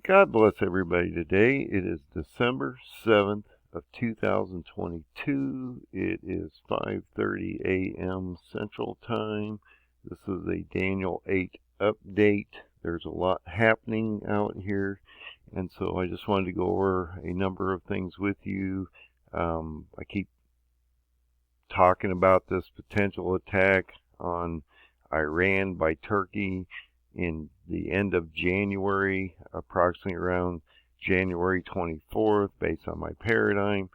God bless everybody today. It is December 7th of 2022. It is 5:30 a.m. Central Time. This is a Daniel 8 update. There's a lot happening out here, and so I just wanted to go over a number of things with you. I keep talking about this potential attack on Iran by Turkey in the end of January, approximately around January 24th, based on my paradigm.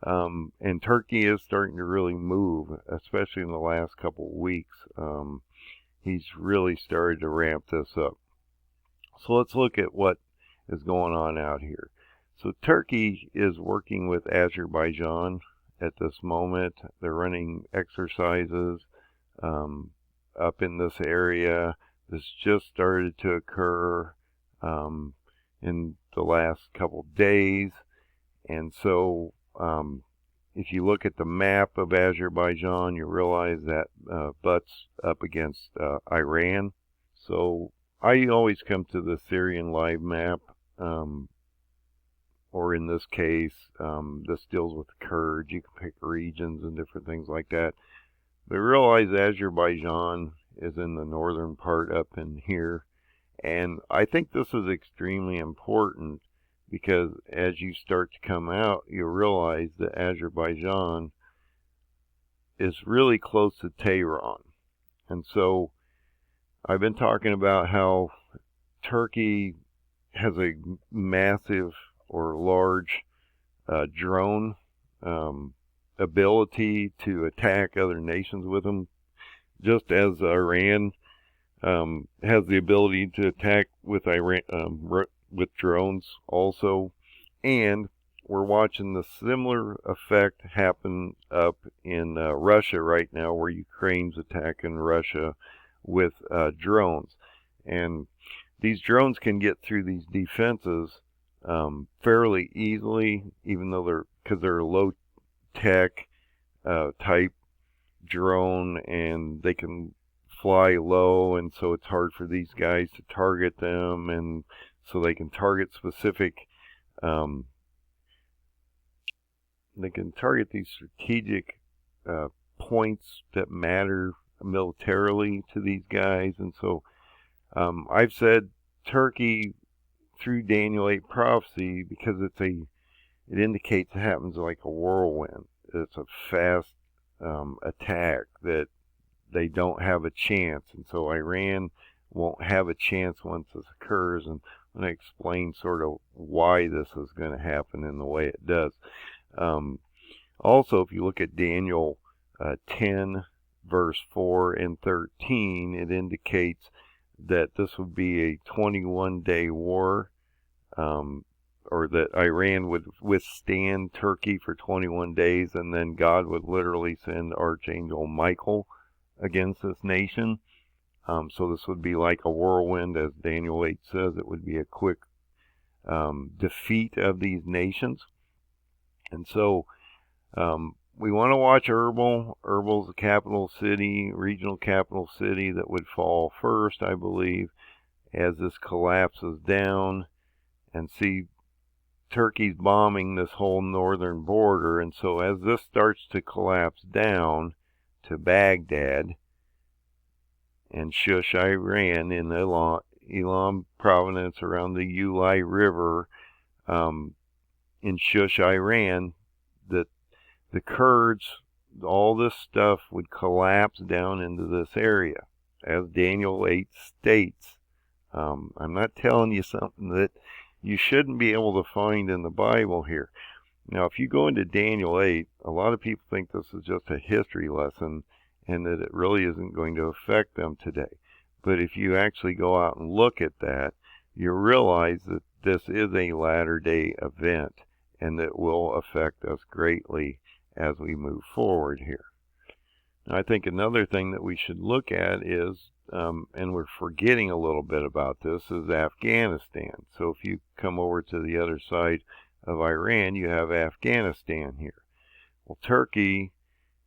And Turkey is starting to really move, especially in the last couple of weeks. He's really started to ramp this up. So let's look at what is going on out here. So Turkey is working with Azerbaijan at this moment. They're running exercises up in this area. This just started to occur in the last couple days. And so if you look at the map of Azerbaijan, you realize that butts up against Iran. So I always come to the Syrian live map, or in this case, this deals with the Kurds. You can pick regions and different things like that. But realize Azerbaijan is in the northern part up in here. And I think this is extremely important because as you start to come out, you realize that Azerbaijan is really close to Tehran. And so I've been talking about how Turkey has a massive or large drone ability to attack other nations with them, just as Iran has the ability to attack with Iran with drones also. And we're watching the similar effect happen up in Russia right now, where Ukraine's attacking Russia with drones. And these drones can get through these defenses fairly easily, even though they're low tech type drone, and they can fly low, and so it's hard for these guys to target them, and so they can target specific they can target these strategic points that matter militarily to these guys. And so I've said Turkey through Daniel 8 prophecy, because it indicates it happens like a whirlwind. It's a fast attack that they don't have a chance, and so Iran won't have a chance once this occurs. And I'm going to explain sort of why this is going to happen in the way it does. Also, if you look at Daniel 10 verse 4 and 13, it indicates that this would be a 21-day war, or that Iran would withstand Turkey for 21 days, and then God would literally send Archangel Michael against this nation. So this would be like a whirlwind, as Daniel 8 says. It would be a quick defeat of these nations. And so we want to watch Erbil. Erbil's the capital city, regional capital city, that would fall first, I believe, as this collapses down. And see, Turkey's bombing this whole northern border, and so as this starts to collapse down to Baghdad and Shush, Iran, in the Elam province around the Ulai River, in Shush, Iran, that the Kurds, all this stuff would collapse down into this area, as Daniel 8 states. I'm not telling you something that you shouldn't be able to find in the Bible here. Now, if you go into Daniel 8, a lot of people think this is just a history lesson and that it really isn't going to affect them today. But if you actually go out and look at that, you realize that this is a latter-day event and that will affect us greatly as we move forward here. Now, I think another thing that we should look at is, and we're forgetting a little bit about this, is Afghanistan. So if you come over to the other side of Iran, you have Afghanistan here. Well, Turkey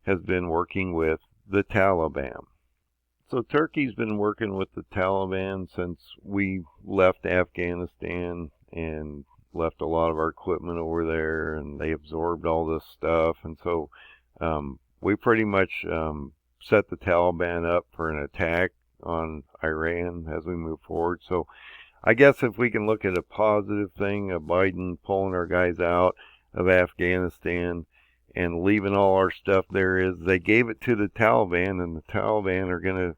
has been working with the Taliban. So Turkey's been working with the Taliban since we left Afghanistan and left a lot of our equipment over there, and they absorbed all this stuff. And so we pretty much set the Taliban up for an attack on Iran as we move forward. So I guess if we can look at a positive thing of Biden pulling our guys out of Afghanistan and leaving all our stuff there, is they gave it to the Taliban, and the Taliban are going to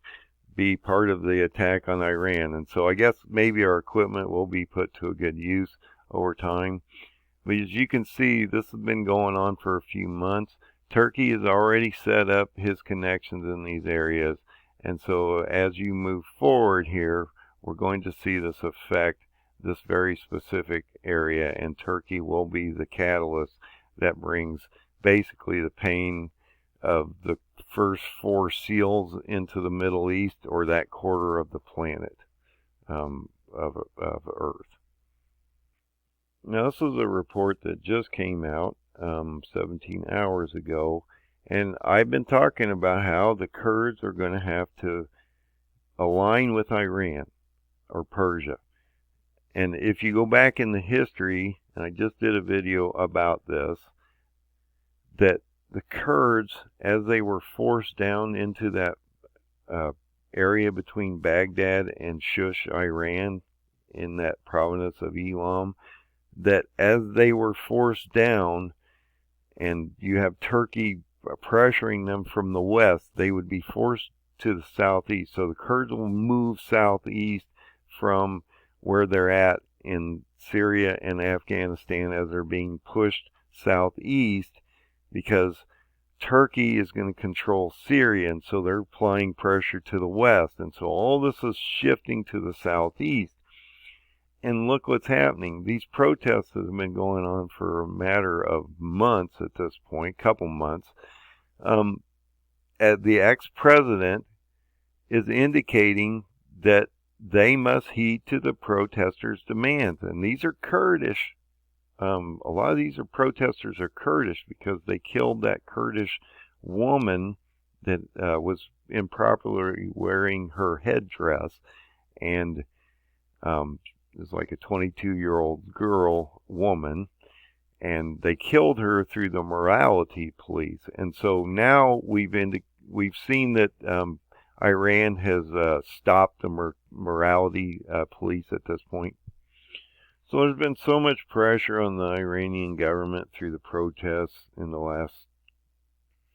be part of the attack on Iran. And so I guess maybe our equipment will be put to a good use over time. But as you can see, this has been going on for a few months. Turkey has already set up his connections in these areas. And so as you move forward here, we're going to see this affect this very specific area, and Turkey will be the catalyst that brings basically the pain of the first 4 seals into the Middle East, or that quarter of the planet of Earth. Now, this is a report that just came out 17 hours ago, and I've been talking about how the Kurds are going to have to align with Iran or Persia. And if you go back in the history, and I just did a video about this, that the Kurds, as they were forced down into that area between Baghdad and Shush, Iran, in that province of Elam, that as they were forced down, and you have Turkey pressuring them from the west, they would be forced to the southeast. So the Kurds will move southeast from where they're at in Syria and Afghanistan as they're being pushed southeast, because Turkey is going to control Syria, and so they're applying pressure to the west. And so all this is shifting to the southeast. And look what's happening. These protests have been going on for a matter of months at this point, couple months. The ex-president is indicating that they must heed to the protesters' demands. And these are Kurdish. A lot of these protesters are Kurdish because they killed that Kurdish woman that was improperly wearing her headdress, and is like a 22-year-old woman, and they killed her through the morality police. And so now we've seen that Iran has stopped the morality police at this point. So there's been so much pressure on the Iranian government through the protests in the last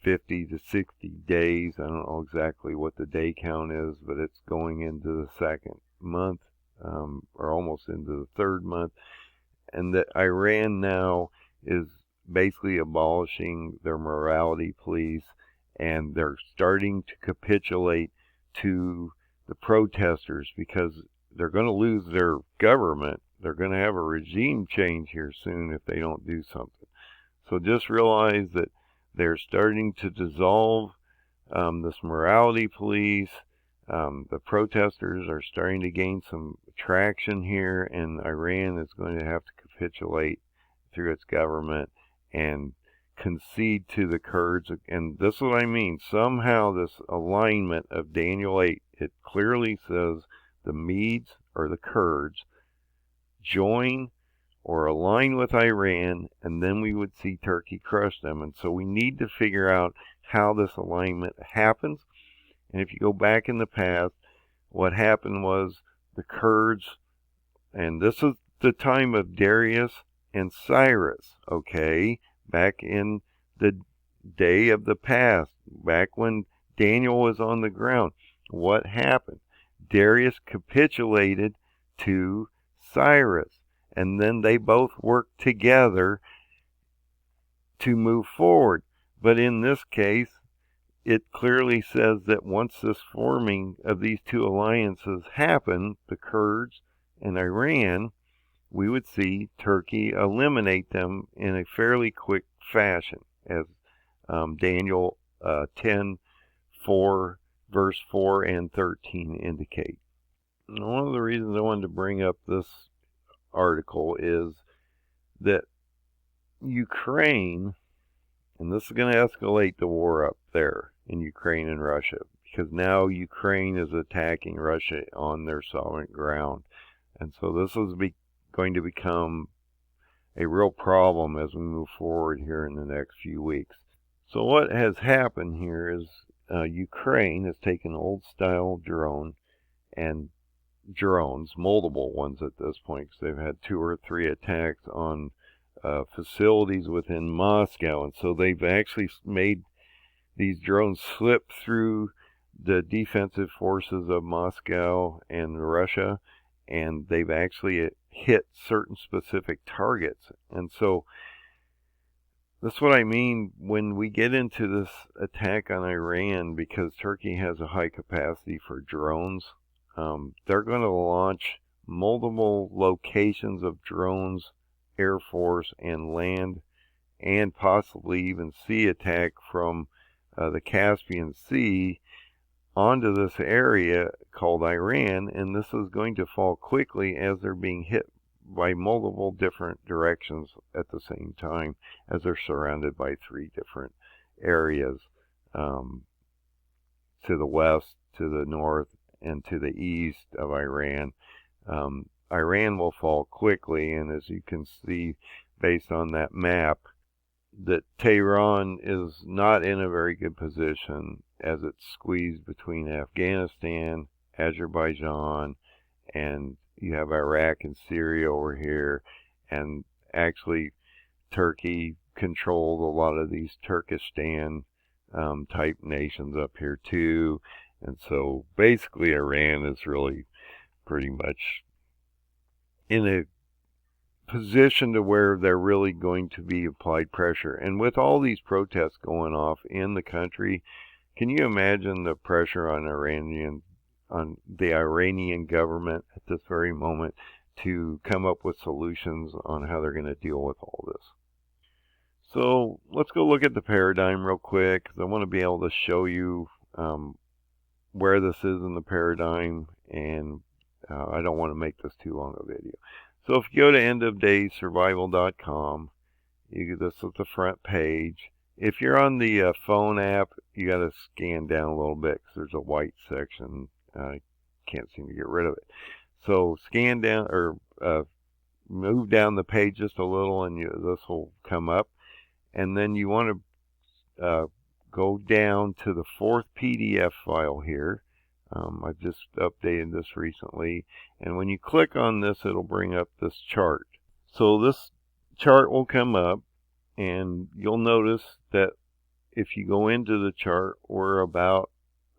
50 to 60 days. I don't know exactly what the day count is, but it's going into the second month, or almost into the third month. And that Iran now is basically abolishing their morality police, and they're starting to capitulate to the protesters because they're going to lose their government. They're going to have a regime change here soon if they don't do something. So just realize that they're starting to dissolve this morality police. The protesters are starting to gain some traction here, and Iran is going to have to capitulate through its government and concede to the Kurds. And this is what I mean. Somehow this alignment of Daniel 8, it clearly says the Medes or the Kurds join or align with Iran, and then we would see Turkey crush them. And so we need to figure out how this alignment happens. And if you go back in the past, what happened was the Kurds, and this is the time of Darius and Cyrus, okay, back in the day of the past, back when Daniel was on the ground. What happened? Darius capitulated to Cyrus, and then they both worked together to move forward. But in this case, it clearly says that once this forming of these two alliances happen, the Kurds and Iran, we would see Turkey eliminate them in a fairly quick fashion, as Daniel 10:4, verse 4 and 13 indicate. One of the reasons I wanted to bring up this article is that Ukraine, and this is going to escalate the war up there in Ukraine and Russia, because now Ukraine is attacking Russia on their sovereign ground. And so this is going to become a real problem as we move forward here in the next few weeks. So what has happened here is Ukraine has taken old-style drones, multiple ones at this point, because they've had 2 or 3 attacks on facilities within Moscow. And so they've actually made these drones slip through the defensive forces of Moscow and Russia, and they've actually hit certain specific targets. And so that's what I mean when we get into this attack on Iran, because Turkey has a high capacity for drones. They're going to launch multiple locations of drones, Air Force and land, and possibly even sea attack from the Caspian Sea onto this area called Iran, and this is going to fall quickly as they're being hit by multiple different directions at the same time, as they're surrounded by 3 different areas, to the west, to the north, and to the east of Iran. Iran will fall quickly, and as you can see based on that map, that Tehran is not in a very good position as it's squeezed between Afghanistan, Azerbaijan, and you have Iraq and Syria over here, and actually Turkey controls a lot of these Turkistan type nations up here too. And so basically Iran is really pretty much in a position to where they're really going to be applied pressure. And with all these protests going off in the country, can you imagine the pressure on the Iranian government at this very moment to come up with solutions on how they're going to deal with all this? So let's go look at the paradigm real quick, because I want to be able to show you where this is in the paradigm, and I don't want to make this too long a video. So if you go to endofdayssurvival.com, this is the front page. If you're on the phone app, you got to scan down a little bit because there's a white section. I can't seem to get rid of it. So scan down, or move down the page just a little, and this will come up. And then you want to go down to the 4th PDF file here. I've just updated this recently, and when you click on this, it'll bring up this chart. So this chart will come up, and you'll notice that if you go into the chart, we're about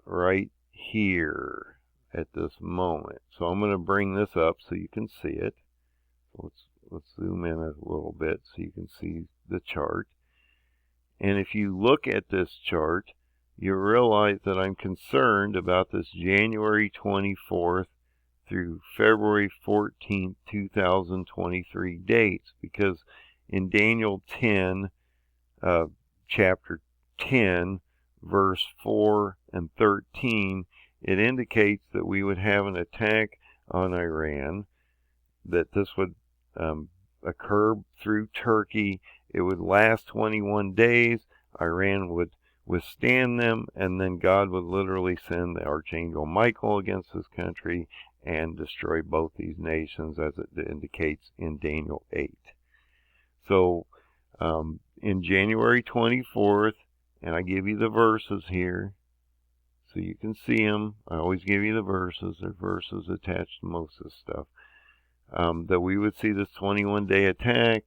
right here at this moment. So I'm going to bring this up so you can see it. Let's zoom in a little bit so you can see the chart. And if you look at this chart, you realize that I'm concerned about this January 24th through February 14th, 2023 dates, because in Daniel 10, chapter 10, verse 4 and 13, it indicates that we would have an attack on Iran, that this would occur through Turkey. It would last 21 days. Iran would withstand them, and then God would literally send the Archangel Michael against this country and destroy both these nations, as it indicates in Daniel 8. So in January 24th, and I give you the verses here so you can see them. I always give you the verses. There are verses attached to most of this stuff. That we would see this 21-day attack,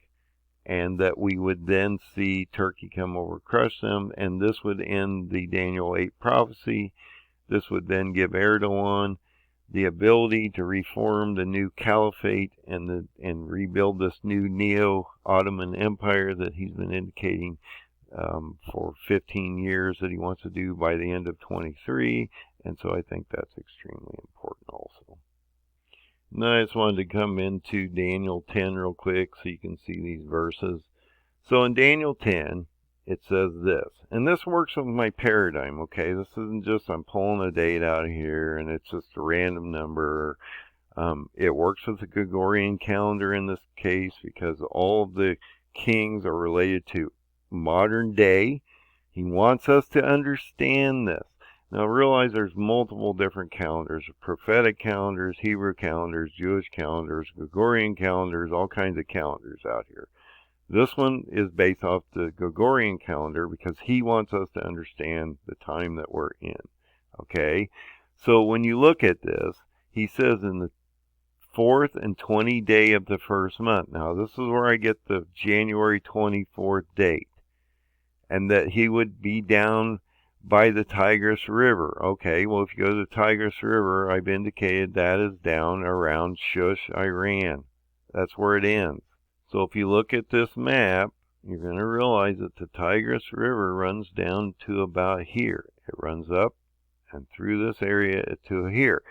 and that we would then see Turkey come over, crush them, and this would end the Daniel 8 prophecy. This would then give Erdogan the ability to reform the new caliphate and rebuild this new Neo-Ottoman Empire that he's been indicating for 15 years that he wants to do by the end of 23, and so I think that's extremely important also. Now I just wanted to come into Daniel 10 real quick so you can see these verses. So in Daniel 10, it says this, and this works with my paradigm, okay? This isn't just I'm pulling a date out of here and it's just a random number. It works with the Gregorian calendar in this case, because all of the kings are related to modern day. He wants us to understand this. Now realize there's multiple different calendars, prophetic calendars, Hebrew calendars, Jewish calendars, Gregorian calendars, all kinds of calendars out here. This one is based off the Gregorian calendar because he wants us to understand the time that we're in. Okay? So when you look at this, he says in the 4th and 20th day of the first month. Now this is where I get the January 24th date. And that he would be down by the Tigris River. Okay, well, if you go to the Tigris River, I've indicated that is down around Shush, Iran. That's where it ends. So if you look at this map, you're going to realize that the Tigris River runs down to about here. It runs up and through this area to here.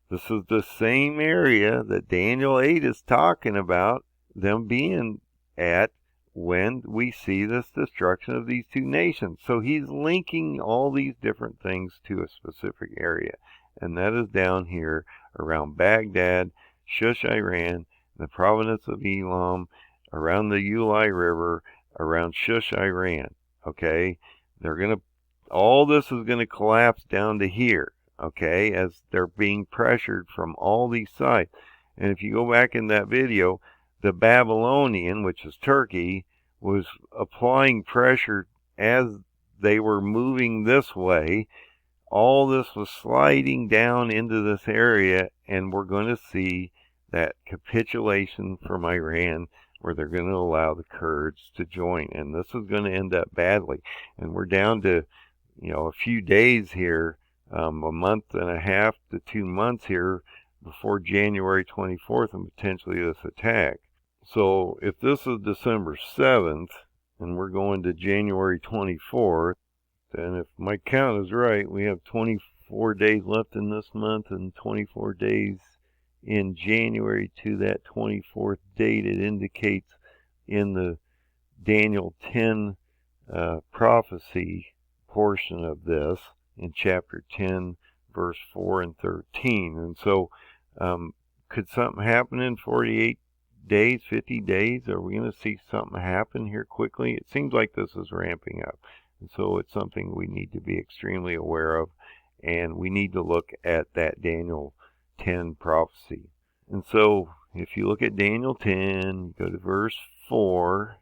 This is the same area that Daniel 8 is talking about them being at when we see this destruction of these two nations. So he's linking all these different things to a specific area. And that is down here around Baghdad, Shush, Iran, the province of Elam, around the Ulai River, around Shush, Iran. Okay? All this is going to collapse down to here. Okay? As they're being pressured from all these sides. And if you go back in that video, the Babylonian, which is Turkey, was applying pressure as they were moving this way. All this was sliding down into this area, and we're going to see that capitulation from Iran where they're going to allow the Kurds to join. And this is going to end up badly. And we're down to, a few days here, a month and a half to 2 months here before January 24th and potentially this attack. So if this is December 7th and we're going to January 24th, then if my count is right, we have 24 days left in this month and 24 days in January to that 24th date. It indicates in the Daniel 10 prophecy portion of this in chapter 10, verse 4 and 13. And so could something happen in 48 days, 50 days? Are we going to see something happen here quickly? It seems like this is ramping up. And so it's something we need to be extremely aware of. And we need to look at that Daniel 10 prophecy. And so if you look at Daniel 10, go to verse 4,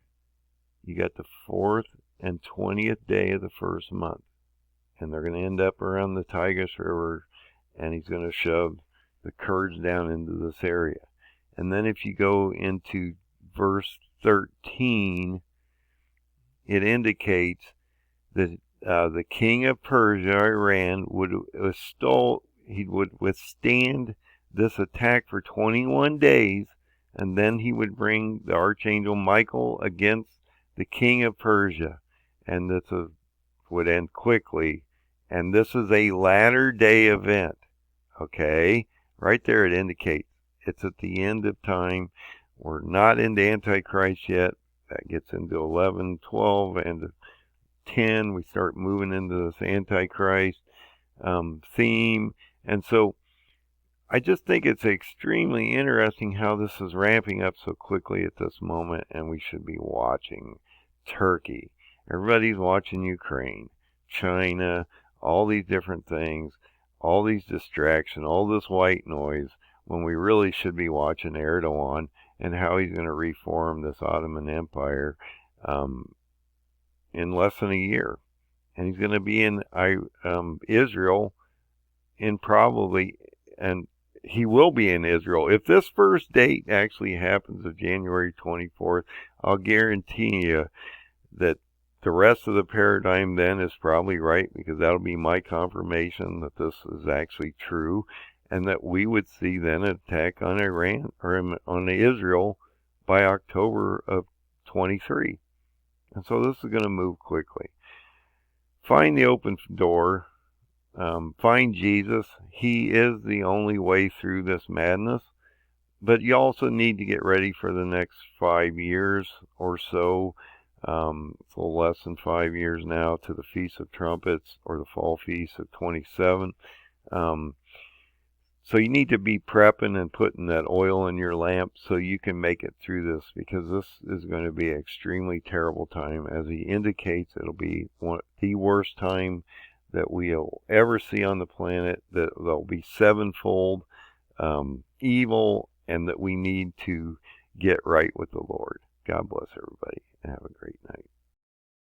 you got the 4th and 20th day of the first month. And they're going to end up around the Tigris River, and he's going to shove the Kurds down into this area. And then if you go into verse 13, it indicates that the king of Persia, Iran, would withstand this attack for 21 days, and then he would bring the Archangel Michael against the king of Persia. And this would end quickly. And this is a latter day event. Okay? Right there it indicates it's at the end of time. We're not into Antichrist yet. That gets into 11, 12, and 10. We start moving into this Antichrist theme. And so I just think it's extremely interesting how this is ramping up so quickly at this moment, and we should be watching Turkey. Everybody's watching Ukraine, China, all these different things, all these distractions, all this white noise, when we really should be watching Erdogan and how he's going to reform this Ottoman Empire in less than a year. And he's going to be in Israel and he will be in Israel. If this first date actually happens of January 24th, I'll guarantee you that the rest of the paradigm then is probably right, because that'll be my confirmation that this is actually true, and that we would see then an attack on Iran or on Israel by October of 23. And so this is going to move quickly. Find the open door. Find Jesus. He is the only way through this madness. But you also need to get ready for the next 5 years or so. It's a little less than 5 years now to the Feast of Trumpets, or the Fall Feast of 27. So you need to be prepping and putting that oil in your lamp so you can make it through this, because this is going to be an extremely terrible time. As he indicates, it'll be the worst time that we'll ever see on the planet, that there'll be sevenfold evil, and that we need to get right with the Lord. God bless everybody, and have a great